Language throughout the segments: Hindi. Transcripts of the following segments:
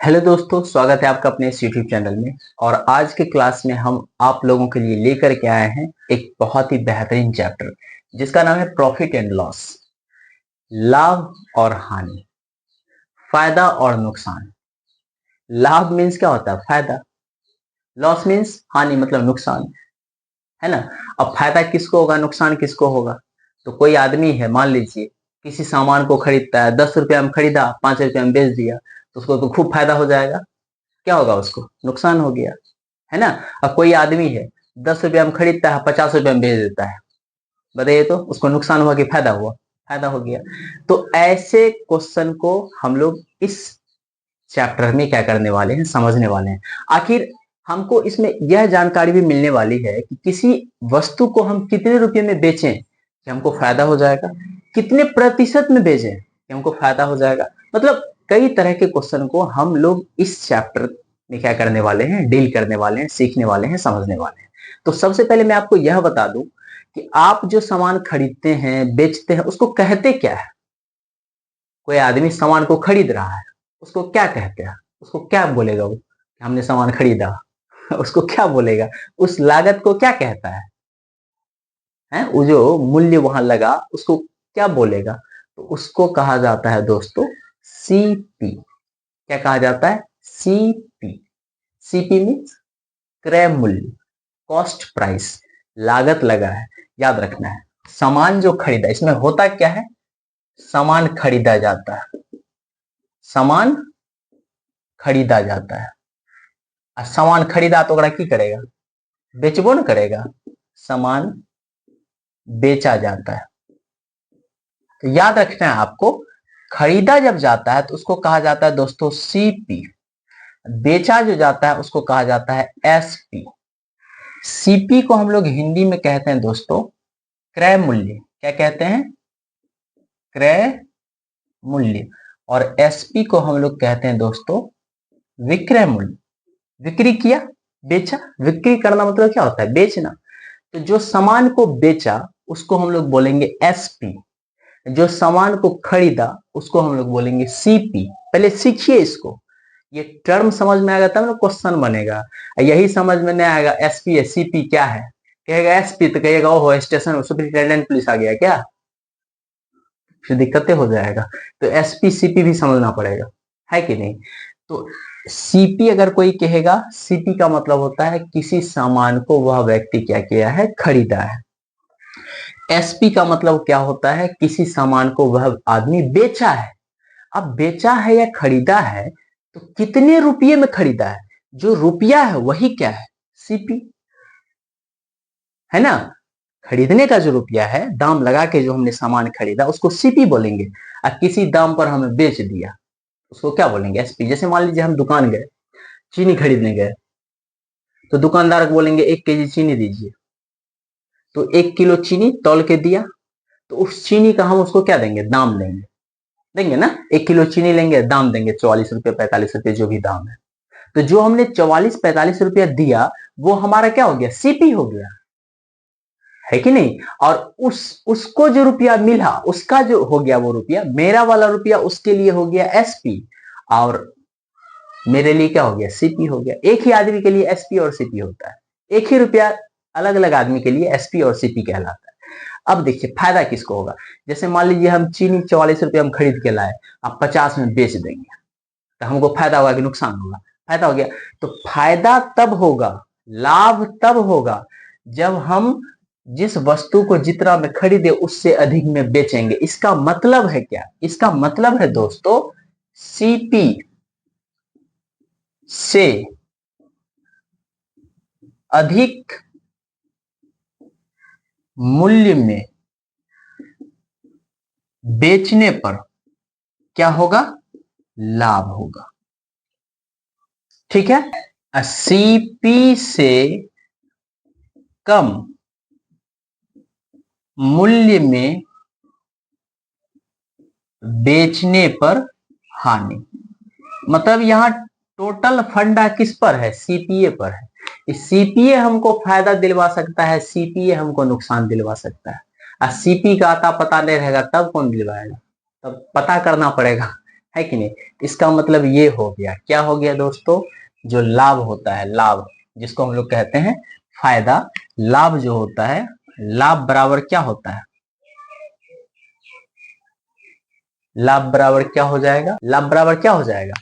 हेलो दोस्तों, स्वागत है आपका अपने इस यूट्यूब चैनल में। और आज के क्लास में हम आप लोगों के लिए लेकर के आए हैं एक बहुत ही बेहतरीन चैप्टर जिसका नाम है प्रॉफिट एंड लॉस। लाभ और हानि, फायदा और नुकसान। लाभ मीन्स क्या होता है? फायदा। लॉस मीन्स हानि, मतलब नुकसान, है ना। अब फायदा किसको होगा, नुकसान किसको होगा? तो कोई आदमी है, मान लीजिए किसी सामान को खरीदता है, 10 रुपया में खरीदा, 5 रुपया में बेच दिया, तो उसको तो खूब फायदा हो जाएगा। क्या होगा? उसको नुकसान हो गया, है ना। अब कोई आदमी है, 10 रुपया में खरीदता है, 50 रुपया में बेच देता है, बताइए तो उसको नुकसान हुआ कि फायदा हुआ? फायदा हो गया। तो ऐसे क्वेश्चन को हम लोग इस चैप्टर में क्या करने वाले हैं, समझने वाले हैं। आखिर हमको इसमें यह जानकारी भी मिलने वाली है कि किसी वस्तु को हम कितने रुपए में बेचें कि हमको फायदा हो जाएगा, कितने प्रतिशत में बेचें कि हमको फायदा हो जाएगा। मतलब कई तरह के क्वेश्चन को हम लोग इस चैप्टर में क्या करने वाले हैं, डील करने वाले हैं, सीखने वाले हैं, समझने वाले हैं। तो सबसे पहले मैं आपको यह बता दूं कि आप जो सामान खरीदते हैं, बेचते हैं, उसको कहते क्या है? कोई आदमी सामान को खरीद रहा है, उसको क्या कहते हैं? उसको क्या बोलेगा वो कि हमने सामान खरीदा? उसको क्या बोलेगा? उस लागत को क्या कहता है? वो जो मूल्य वहां लगा उसको क्या बोलेगा? तो उसको कहा जाता है दोस्तों सीपी। क्या कहा जाता है? सीपी। सीपी मीन्स क्रय मूल्य, कॉस्ट प्राइस, लागत लगा है, याद रखना है। सामान जो खरीदा, इसमें होता क्या है? सामान खरीदा जाता है, सामान खरीदा जाता है। और सामान खरीदा तो ओकरा की करेगा? बेचबो न करेगा। सामान बेचा जाता है। तो याद रखना है आपको, खरीदा जब जाता है तो उसको कहा जाता है दोस्तों सीपी। बेचा जो जाता है उसको कहा जाता है एसपी। सीपी को हम लोग हिंदी में कहते हैं दोस्तों क्रय मूल्य। क्या कहते हैं? क्रय मूल्य। और एसपी को हम लोग कहते हैं दोस्तों विक्रय मूल्य। बिक्री किया, बेचा। बिक्री करना मतलब क्या होता है? बेचना। तो जो सामान को बेचा उसको हम लोग बोलेंगे एसपी, जो सामान को खरीदा उसको हम लोग बोलेंगे सीपी। पहले सीखिए इसको, ये टर्म समझ में आएगा तब ना क्वेश्चन बनेगा। यही समझ में नहीं आएगा एसपी है, सीपी क्या है, कहेगा एसपी तो कहेगा ओहो स्टेशन सुपरिटेंडेंट पुलिस आ गया क्या, फिर दिक्कतें हो जाएगा। तो एसपी सीपी भी समझना पड़ेगा, है कि नहीं। तो सीपी अगर कोई कहेगा, सीपी का मतलब होता है किसी सामान को वह व्यक्ति क्या किया है? खरीदा है। एसपी का मतलब क्या होता है? किसी सामान को वह आदमी बेचा है। अब बेचा है या खरीदा है तो कितने रुपये में खरीदा है? जो रुपया है वही क्या है? सीपी, है ना। खरीदने का जो रुपया है, दाम लगा के जो हमने सामान खरीदा उसको सीपी बोलेंगे। और किसी दाम पर हमें बेच दिया उसको क्या बोलेंगे? एसपी। जैसे मान लीजिए हम दुकान गए, चीनी खरीदने गए, तो दुकानदार को बोलेंगे 1 केजी चीनी दीजिए। तो 1 किलो चीनी तौल के दिया, तो उस चीनी का हम उसको क्या देंगे? दाम देंगे। देंगे ना। 1 किलो चीनी लेंगे, दाम देंगे 44 रुपये, 45 रुपये, जो भी दाम है। तो जो हमने 44-45 रुपया दिया वो हमारा क्या हो गया? सीपी हो गया, है कि नहीं। और उसको जो रुपया मिला उसका जो हो गया वो रुपया, मेरा वाला रुपया उसके लिए हो गया एसपी, और मेरे लिए क्या हो गया? सीपी हो गया। एक ही आदमी के लिए एसपी और सीपी होता है, एक ही रुपया अलग अलग आदमी के लिए एसपी और सीपी कहलाता है। अब देखिए फायदा किसको होगा। जैसे मान लीजिए हम चीनी 44 रुपये हम खरीद के लाए, आप 50 में बेच देंगे, तो हमको फायदा होगा कि नुकसान होगा? फायदा हो गया। तो फायदा तब होगा, लाभ तब होगा जब हम जिस वस्तु को जितना में खरीदे उससे अधिक में बेचेंगे। इसका मतलब है क्या? इसका मतलब है दोस्तों सीपी से अधिक मूल्य में बेचने पर क्या होगा? लाभ होगा। ठीक है। सीपी से कम मूल्य में बेचने पर हानि। मतलब यहां टोटल फंडा किस पर है? सीपीए पर है। इस सीपीए हमको फायदा दिलवा सकता है, सीपीए हमको नुकसान दिलवा सकता है। और सीपी का आता पता नहीं रहेगा तब कौन दिलवाएगा? तब पता करना पड़ेगा, है कि नहीं। इसका मतलब ये हो गया, क्या हो गया दोस्तों, जो लाभ होता है, लाभ जिसको हम लोग कहते हैं फायदा, लाभ जो होता है, लाभ बराबर क्या होता है, लाभ बराबर क्या हो जाएगा, लाभ बराबर क्या हो जाएगा,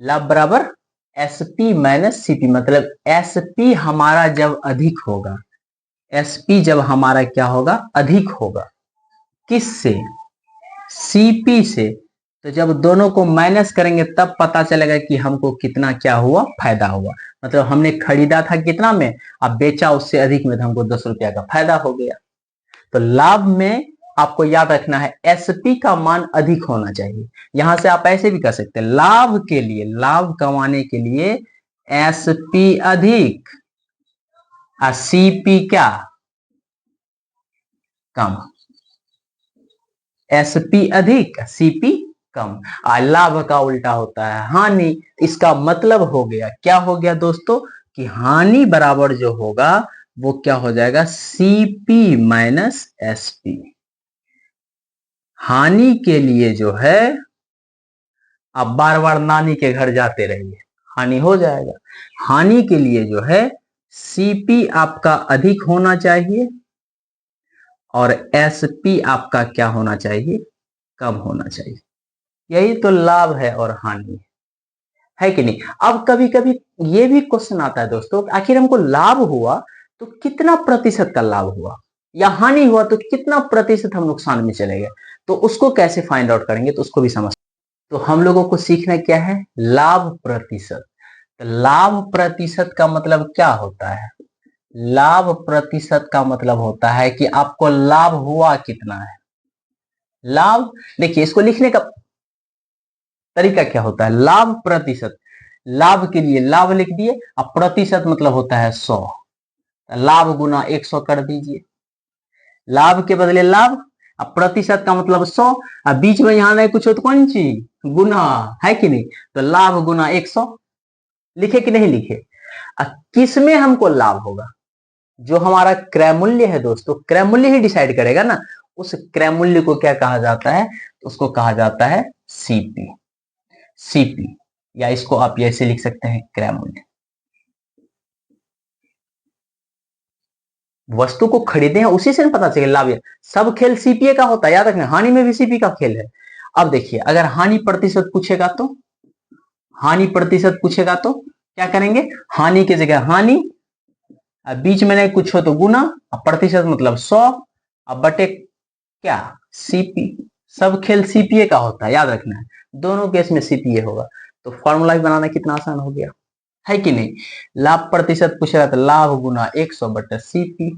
लाभ बराबर एसपी माइनस सीपी। मतलब एसपी हमारा जब अधिक होगा, एसपी जब हमारा क्या होगा, अधिक होगा, किससे, सीपी से। तो जब दोनों को माइनस करेंगे तब पता चलेगा कि हमको कितना क्या हुआ, फायदा हुआ। मतलब हमने खरीदा था कितना में, अब बेचा उससे अधिक में, तो हमको 10 रुपया का फायदा हो गया। तो लाभ में आपको याद रखना है एसपी का मान अधिक होना चाहिए। यहां से आप ऐसे भी कर सकते हैं, लाभ के लिए, लाभ कमाने के लिए एसपी अधिक और सीपी क्या, कम। एसपी अधिक, सीपी कम। लाभ का उल्टा होता है हानि। इसका मतलब हो गया, क्या हो गया दोस्तों, कि हानि बराबर जो होगा वो क्या हो जाएगा, सीपी माइनस एसपी। हानि के लिए जो है, आप बार बार नानी के घर जाते रहिए, हानि हो जाएगा। हानि के लिए जो है सीपी आपका अधिक होना चाहिए और एसपी आपका क्या होना चाहिए, कम होना चाहिए। यही तो लाभ है और हानि है कि नहीं। अब कभी कभी ये भी क्वेश्चन आता है दोस्तों, आखिर हमको लाभ हुआ तो कितना प्रतिशत का लाभ हुआ, या हानि हुआ तो कितना प्रतिशत हम नुकसान में चले गए, तो उसको कैसे फाइंड आउट करेंगे, तो उसको भी समझ। तो हम लोगों को सीखना क्या है, लाभ प्रतिशत। तो लाभ प्रतिशत का मतलब क्या होता है, लाभ प्रतिशत का मतलब होता है कि आपको लाभ हुआ कितना है। लाभ, देखिए इसको लिखने का तरीका क्या होता है, लाभ प्रतिशत, लाभ के लिए लाभ लिख दिए, अब प्रतिशत मतलब होता है 100, लाभ गुना 100 कर दीजिए, लाभ के बदले लाभ, अब प्रतिशत का मतलब 100, अब बीच में यहां नहीं कुछ हो तो कौन चीज, गुना, है कि नहीं। तो लाभ गुना 100 लिखे कि नहीं लिखे। किस में हमको लाभ होगा, जो हमारा क्रय मूल्य है दोस्तों, क्रय मूल्य ही डिसाइड करेगा ना। उस क्रय मूल्य को क्या कहा जाता है, उसको कहा जाता है सीपी, सीपी, या इसको आप ऐसे लिख सकते हैं क्रय मूल्य। वस्तु को खरीदे हैं उसी से पता चले लाभ। सब खेल सीपीए का होता है, याद रखना, हानि में भी सीपी का खेल है। अब देखिए अगर हानि प्रतिशत पूछेगा तो, हानि प्रतिशत पूछेगा तो क्या करेंगे, हानि की जगह हानि, अब बीच में नहीं कुछ हो तो गुना, अब प्रतिशत मतलब 100, अब बटे क्या, सीपी। सब खेल सीपीए का होता है, याद रखना है, दोनों केस में सीपीए होगा। तो फॉर्मूला भी बनाना कितना आसान हो गया, है कि नहीं। लाभ प्रतिशत पूछेगा तो लाभ गुना 100 बटे सीपी,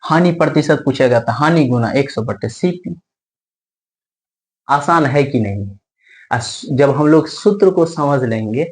हानि प्रतिशत पूछेगा तो हानि गुना 100 बटे सीपी। आसान है कि नहीं। जब हम लोग सूत्र को समझ लेंगे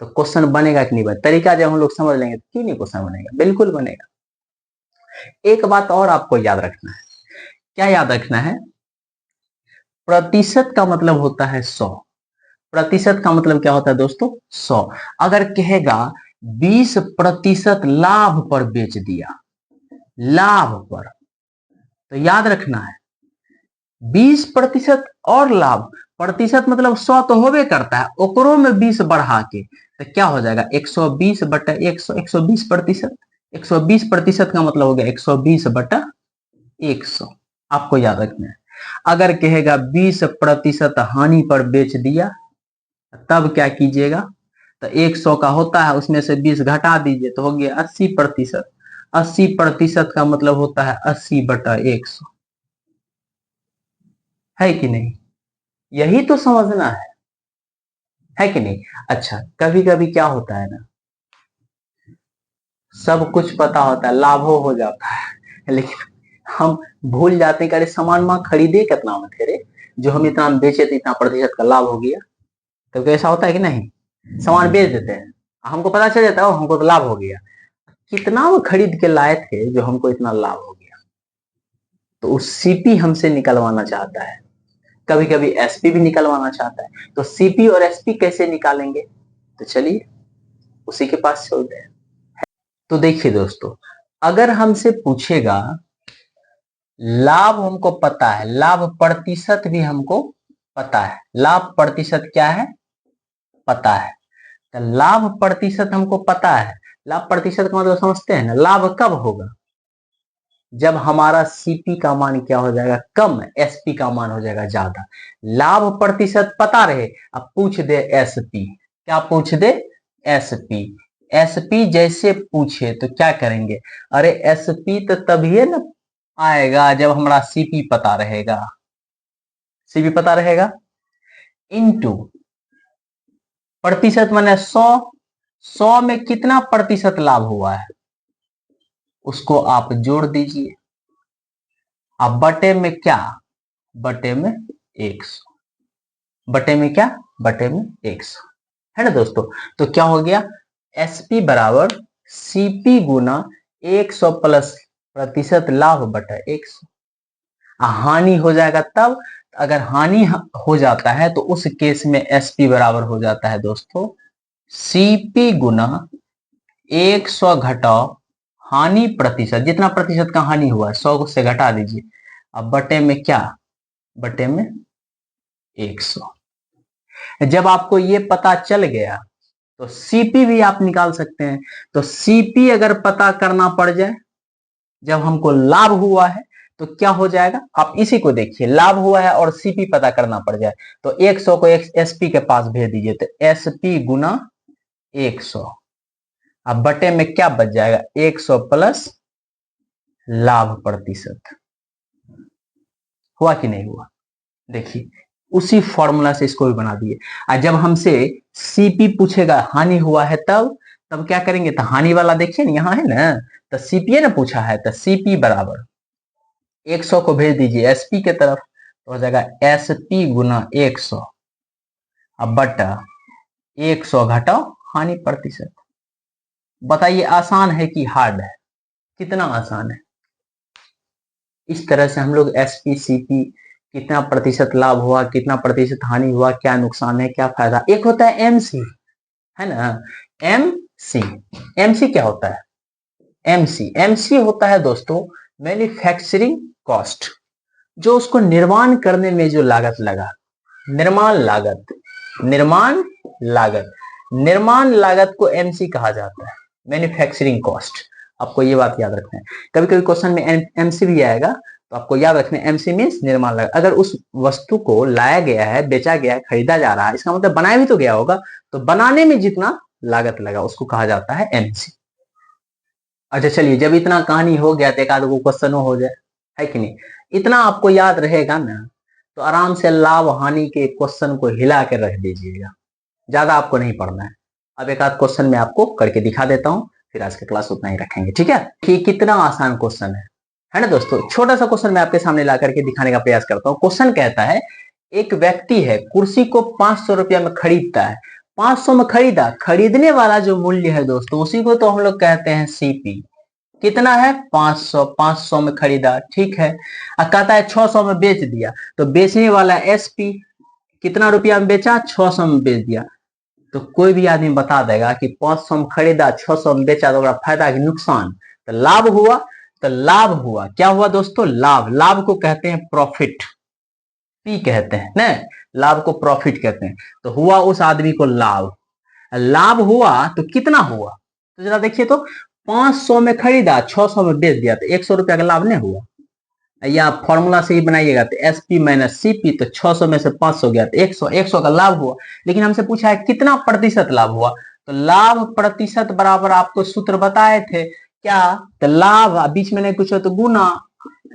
तो क्वेश्चन बनेगा कि नहीं बनेगा, तरीका जब हम लोग समझ लेंगे तो क्यों नहीं क्वेश्चन बनेगा, बिल्कुल बनेगा। एक बात और आपको याद रखना है, क्या याद रखना है, प्रतिशत का मतलब होता है 100। प्रतिशत का मतलब क्या होता है दोस्तों, 100। अगर कहेगा 20% लाभ पर बेच दिया, लाभ पर, तो याद रखना है 20% और लाभ, प्रतिशत मतलब 100 तो होबे करता है, ओकरो में 20 बढ़ा के, तो क्या हो जाएगा 120 बटा 100, 120%। 120% का मतलब हो गया 120 बटा 100। आपको याद रखना है। अगर कहेगा 20% हानि पर बेच दिया, तब क्या कीजिएगा, तो 100 का होता है उसमें से 20 घटा दीजिए तो हो गया 80%। 80% का मतलब होता है 80 बटा 100, है कि नहीं। यही तो समझना है कि नहीं। अच्छा कभी कभी क्या होता है ना, सब कुछ पता होता है, लाभो हो जाता है, लेकिन हम भूल जाते हैं कि अरे सामान मां खरीदे कितना में थे रे, जो हम इतना बेचे थे इतना प्रतिशत का लाभ हो गया। कभी ऐसा होता है कि नहीं, सामान बेच देते हैं, हमको पता चल जाता है हमको तो लाभ हो गया, कितना वो खरीद के लाए थे जो हमको इतना लाभ हो गया। तो उस सीपी हमसे निकलवाना चाहता है, कभी कभी एसपी भी निकलवाना चाहता है। तो सीपी और एसपी कैसे निकालेंगे, तो चलिए उसी के पास चलते हैं। तो देखिए दोस्तों, अगर हमसे पूछेगा, लाभ हमको पता है, लाभ प्रतिशत भी हमको पता है। लाभ प्रतिशत क्या है? पता है। तो लाभ प्रतिशत हमको पता है। लाभ प्रतिशत का मतलब समझते हैं ना? लाभ कब होगा? जब हमारा सीपी का मान क्या हो जाएगा? कम, एसपी का मान हो जाएगा ज्यादा। लाभ प्रतिशत पता रहे, अब पूछ दे एसपी। क्या पूछ दे? एसपी। एसपी जैसे पूछे तो क्या करेंगे? अरे एसपी तो तभी ना आएगा जब हमारा सीपी पता रहेगा। सीपी पता रहेगा इनटू प्रतिशत माने 100। 100 में कितना प्रतिशत लाभ हुआ है उसको आप जोड़ दीजिए। अब बटे में क्या? बटे में 100। बटे में क्या? बटे में 100, है ना दोस्तों? तो क्या हो गया? एसपी बराबर सीपी गुना 100 प्लस प्रतिशत लाभ बटा 100। हानि हो जाएगा तब, अगर हानि हो जाता है तो उस केस में एसपी बराबर हो जाता है दोस्तों सीपी गुना 100 घटाओ हानि प्रतिशत। जितना प्रतिशत का हानि हुआ है 100 से घटा दीजिए। अब बटे में क्या? बटे में 100। जब आपको ये पता चल गया तो सीपी भी आप निकाल सकते हैं। तो सीपी अगर पता करना पड़ जाए जब हमको लाभ हुआ है तो क्या हो जाएगा? आप इसी को देखिए, लाभ हुआ है और सीपी पता करना पड़ जाए तो 100 को एसपी के पास भेज दीजिए तो एसपी गुना 100। अब बटे में क्या बच जाएगा? 100 प्लस लाभ प्रतिशत। हुआ कि नहीं हुआ? देखिए उसी फॉर्मूला से इसको भी बना दिए। और जब हमसे सीपी पूछेगा हानि हुआ है तब क्या करेंगे? तो हानि वाला देखिए ना, यहाँ है ना, तो सीपीए ने पूछा है तो सीपी बराबर 100 को भेज दीजिए एसपी के तरफ तो हो जाएगा एसपी गुना 100। अब बटा 100 घटाओ हानि प्रतिशत। बताइए आसान है कि हार्ड है? कितना आसान है। इस तरह से हम लोग एसपी सीपी कितना प्रतिशत लाभ हुआ, कितना प्रतिशत हानि हुआ, क्या नुकसान है, क्या फायदा। एक होता है एमसी, है ना? एमसी। एमसी क्या होता है? एमसी एमसी होता है दोस्तों मैन्युफैक्चरिंग कॉस्ट, जो उसको निर्माण करने में जो लागत लगा। निर्माण लागत, निर्माण लागत, निर्माण लागत को एमसी कहा जाता है, मैन्युफैक्चरिंग कॉस्ट। आपको ये बात याद रखना है। कभी कभी क्वेश्चन में एमसी भी आएगा तो आपको याद रखना है एमसी मीन्स निर्माण लागत। अगर उस वस्तु को लाया गया है, बेचा गया है, खरीदा जा रहा है, इसका मतलब बनाया भी तो गया होगा, तो बनाने में जितना लागत लगा उसको कहा जाता है एमसी। अच्छा चलिए, जब इतना कहानी हो गया तो एक आध गो क्वेश्चन हो जाए, है कि नहीं? इतना आपको याद रहेगा ना तो आराम से लाभ हानि के क्वेश्चन को हिला के रख दीजिएगा। ज्यादा आपको नहीं पढ़ना है। अब एक आध क्वेश्चन मैं आपको करके दिखा देता हूं, फिर आज का क्लास उतना ही रखेंगे, ठीक है? कि कितना आसान क्वेश्चन है ना दोस्तों? छोटा सा क्वेश्चन मैं आपके सामने ला करके दिखाने का प्रयास करता हूँ। क्वेश्चन कहता है एक व्यक्ति है कुर्सी को 500 रुपया में खरीदता है। 500 में खरीदा, खरीदने वाला जो मूल्य है दोस्तों उसी को तो हम लोग कहते हैं सीपी। कितना है? 500। 500 में खरीदा, ठीक है। अब कहता है 600 में बेच दिया, तो बेचने वाला एसपी कितना रुपया में बेचा? 600 में बेच दिया। तो कोई भी आदमी बता देगा कि 500 में खरीदा, 600 में बेचा, तो फायदा कि नुकसान? तो लाभ हुआ। तो लाभ हुआ, क्या हुआ दोस्तों? लाभ। लाभ को कहते हैं प्रॉफिट, पी कहते हैं ना, लाभ को प्रॉफिट कहते हैं। तो हुआ उस आदमी को लाभ। लाभ हुआ तो कितना हुआ? तो जरा देखिए तो 500 में खरीदा, 600 में बेच दिया, तो 100 रुपया का लाभ नहीं हुआ? या फॉर्मूला से ही बनाइएगा तो एसपी माइनस सीपी, तो 600 में से 500 गया तो 100। 100 का लाभ हुआ। लेकिन हमसे पूछा है कितना प्रतिशत लाभ हुआ, तो लाभ प्रतिशत बराबर आपको सूत्र बताए थे क्या? तो लाभ बीच में नहीं कुछ हो तो गुना,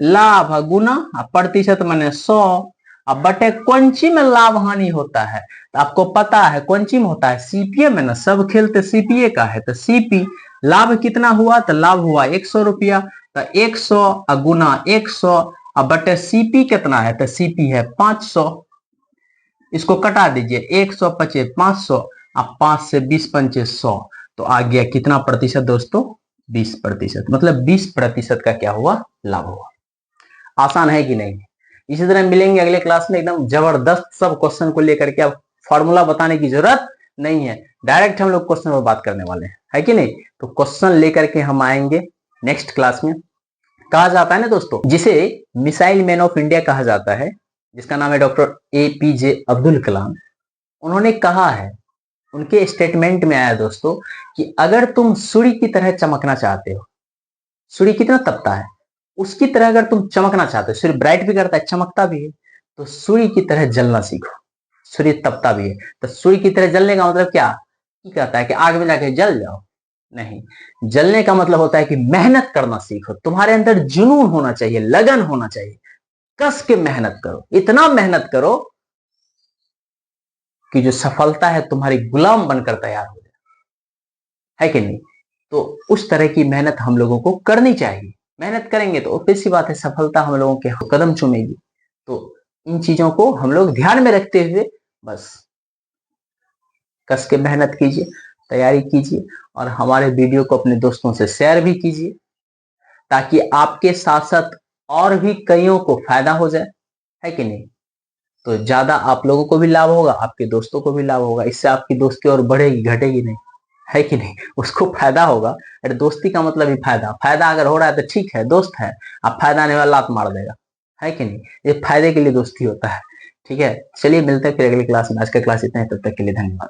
लाभ गुना प्रतिशत माने 100। अब बटे कौनची में लाभ हानि होता है? तो आपको पता है कौनची में होता है? सीपीए में ना, सब खेल तो सीपीए का है। तो सीपी लाभ कितना हुआ? तो लाभ हुआ 100 रुपया। तो 100 गुना 100 अब बटे सीपी कितना है? तो सीपी है 500। इसको कटा दीजिए, 100 पचे 500, अब 5 से 20 पंचे 100, तो आ गया कितना प्रतिशत दोस्तों? 20%। मतलब 20% का क्या हुआ? लाभ हुआ। आसान है कि नहीं? इसी तरह मिलेंगे अगले क्लास में एकदम जबरदस्त सब क्वेश्चन को लेकर के। अब फॉर्मूला बताने की जरूरत नहीं है, डायरेक्ट हम लोग क्वेश्चन पर बात करने वाले हैं, है कि नहीं? तो क्वेश्चन लेकर के हम आएंगे नेक्स्ट क्लास में। कहा जाता है ना दोस्तों, जिसे मिसाइल मैन ऑफ इंडिया कहा जाता है, जिसका नाम है डॉक्टर APJ अब्दुल कलाम। उन्होंने कहा है, उनके स्टेटमेंट में आया दोस्तों, कि अगर तुम सूर्य की तरह चमकना चाहते हो, सूर्य कितना तपता है, उसकी तरह अगर तुम चमकना चाहते हो, सूर्य ब्राइट भी करता है, चमकता भी है, तो सूर्य की तरह जलना सीखो। सूर्य तपता भी है, तो सूर्य की तरह जलने का मतलब क्या कहता है कि आग में जाके जल जाओ? नहीं, जलने का मतलब होता है कि मेहनत करना सीखो। तुम्हारे अंदर जुनून होना चाहिए, लगन होना चाहिए, कस के मेहनत करो, इतना मेहनत करो कि जो सफलता है तुम्हारी गुलाम बनकर तैयार हो जाए, है कि नहीं? तो उस तरह की मेहनत हम लोगों को करनी चाहिए। मेहनत करेंगे तो obvious सी बात है, सफलता हम लोगों के कदम चूमेगी। तो इन चीजों को हम लोग ध्यान में रखते हुए बस कस के मेहनत कीजिए, तैयारी कीजिए, और हमारे वीडियो को अपने दोस्तों से शेयर भी कीजिए, ताकि आपके साथ साथ और भी कईयों को फायदा हो जाए, है कि नहीं? तो ज्यादा आप लोगों को भी लाभ होगा, आपके दोस्तों को भी लाभ होगा, इससे आपकी दोस्ती और बढ़ेगी, घटेगी नहीं, है कि नहीं? उसको फायदा होगा। अरे दोस्ती का मतलब ही फायदा, फायदा अगर हो रहा है तो ठीक है, दोस्त है। अब फायदा आने वाला लात मार देगा, है कि नहीं? ये फायदे के लिए दोस्ती होता है। ठीक है, चलिए मिलते हैं फिर अगली क्लास में। आज का क्लास इतना ही, तब तक के लिए धन्यवाद।